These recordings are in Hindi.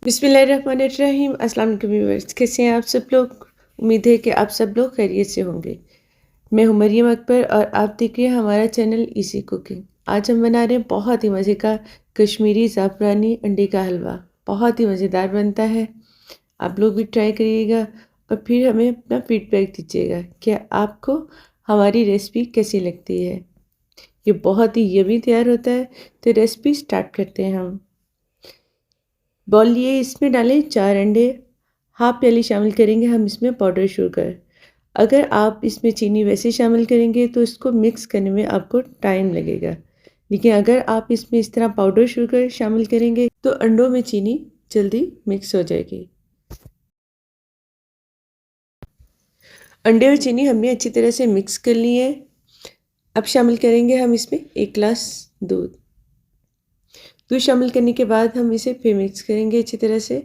बिस्मिल्लाहिर्रहमानिर्रहीम। अस्सलाम वालेकुम व्यूअर्स, कैसे हैं आप सब लोग। उम्मीद है कि आप सब लोग खैरियत से होंगे। मैं हूं मरियम अकबर और आप देख रहे हैं हमारा चैनल इजी कुकिंग। आज हम बना रहे हैं बहुत ही मज़े का कश्मीरी ज़ाफ़रानी अंडे का हलवा। बहुत ही मज़ेदार बनता है। आप लोग भी ट्राई करिएगा और फिर हमें अपना फीडबैक दीजिएगा कि आपको हमारी रेसिपी कैसी लगती है। ये बहुत ही यमी तैयार होता है। तो रेसिपी स्टार्ट करते हैं हम। बॉल लिए, इसमें डालें 4 अंडे। हाफ प्याली शामिल करेंगे हम इसमें पाउडर शुगर। अगर आप इसमें चीनी वैसे शामिल करेंगे तो इसको मिक्स करने में आपको टाइम लगेगा, लेकिन अगर आप इसमें इस तरह पाउडर शुगर शामिल करेंगे तो अंडों में चीनी जल्दी मिक्स हो जाएगी। अंडे और चीनी हमने अच्छी तरह से मिक्स कर ली है। अब शामिल करेंगे हम इसमें 1 गिलास दूध। दूध शामिल करने के बाद हम इसे फिर मिक्स करेंगे अच्छी तरह से,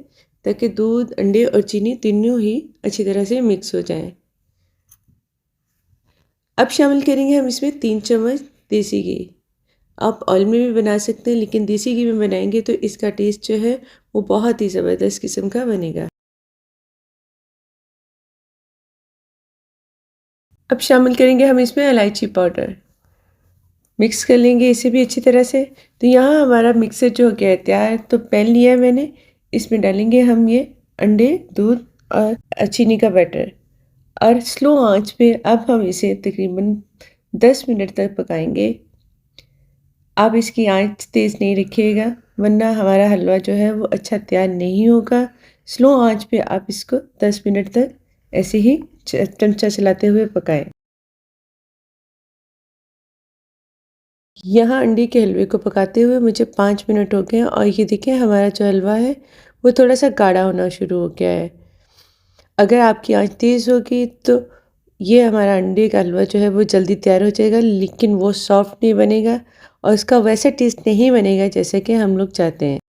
ताकि दूध, अंडे और चीनी तीनों ही अच्छी तरह से मिक्स हो जाएं। अब शामिल करेंगे हम इसमें 3 चम्मच देसी घी। आप ऑयल में भी बना सकते हैं, लेकिन देसी घी में बनाएंगे तो इसका टेस्ट जो है वो बहुत ही ज़बरदस्त किस्म का बनेगा। अब शामिल करेंगे हम इसमें इलायची पाउडर। मिक्स कर लेंगे इसे भी अच्छी तरह से। तो यहाँ हमारा मिक्सर जो हो गया है तैयार। तो पैन लिया है मैंने, इसमें डालेंगे हम ये अंडे, दूध और चीनी का बैटर, और स्लो आंच पे अब हम इसे तकरीबन 10 मिनट तक पकाएंगे। आप इसकी आंच तेज़ नहीं रखिएगा, वरना हमारा हलवा जो है वो अच्छा तैयार नहीं होगा। स्लो आंच पे आप इसको 10 मिनट तक ऐसे ही चमचा चलाते हुए पकाएं। यहाँ अंडे के हलवे को पकाते हुए मुझे 5 मिनट हो गए हैं और ये देखें हमारा जो हलवा है वो थोड़ा सा गाढ़ा होना शुरू हो गया है। अगर आपकी आंच तेज़ होगी तो ये हमारा अंडे का हलवा जो है वो जल्दी तैयार हो जाएगा, लेकिन वो सॉफ्ट नहीं बनेगा और उसका वैसा टेस्ट नहीं बनेगा जैसे कि हम लोग चाहते हैं।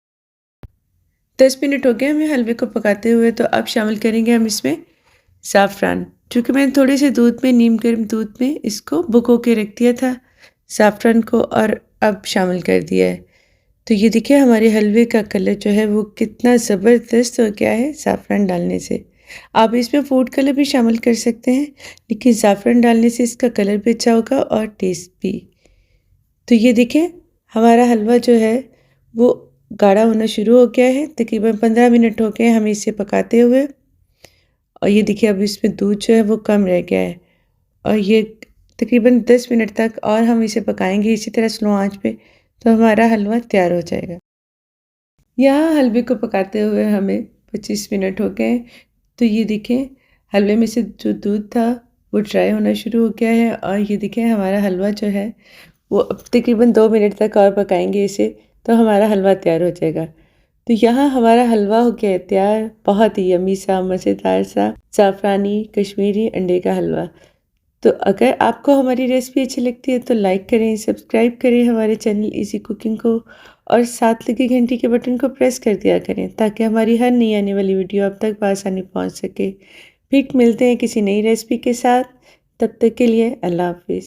10 मिनट हो गए हमें हलवे को पकाते हुए। तो अब शामिल करेंगे हम इसमें ज़ाफ़रान। चूँकि मैंने थोड़े से दूध में, नीम गर्म दूध में इसको भिगो के रख दिया था ज़ाफ़रान को, और अब शामिल कर दिया है। तो ये देखिए हमारे हलवे का कलर जो है वो कितना ज़बरदस्त हो गया है ज़ाफ़रान डालने से। आप इसमें फूड कलर भी शामिल कर सकते हैं, लेकिन ज़ाफ़रान डालने से इसका कलर भी अच्छा होगा और टेस्ट भी। तो ये देखें हमारा हलवा जो है वो गाढ़ा होना शुरू हो गया है। तकरीबन 15 मिनट हो गए हमें इसे पकाते हुए, और ये देखिए अब इसमें दूध जो है वो कम रह गया है। और ये तकरीबन 10 मिनट तक और हम इसे पकाएंगे इसी तरह स्लो आंच पे, तो हमारा हलवा तैयार हो जाएगा। यहाँ हलवे को पकाते हुए हमें 25 मिनट हो गए। तो ये देखें हलवे में से जो दूध था वो ड्राई होना शुरू हो गया है, और ये देखें हमारा हलवा जो है वो अब तकरीबन 2 मिनट तक और पकाएंगे इसे, तो हमारा हलवा तैयार हो जाएगा। तो यहाँ हमारा हलवा हो गया है तैयार। बहुत ही यम्मी सा, मज़ेदार सा ज़ाफ़रानी कश्मीरी अंडे का हलवा। तो अगर आपको हमारी रेसिपी अच्छी लगती है तो लाइक करें, सब्सक्राइब करें हमारे चैनल इजी कुकिंग को, और साथ लगे घंटी के बटन को प्रेस कर दिया करें, ताकि हमारी हर नई आने वाली वीडियो आप तक बआसानी पहुंच सके। फिर मिलते हैं किसी नई रेसिपी के साथ। तब तक के लिए अल्लाह हाफ़िज़।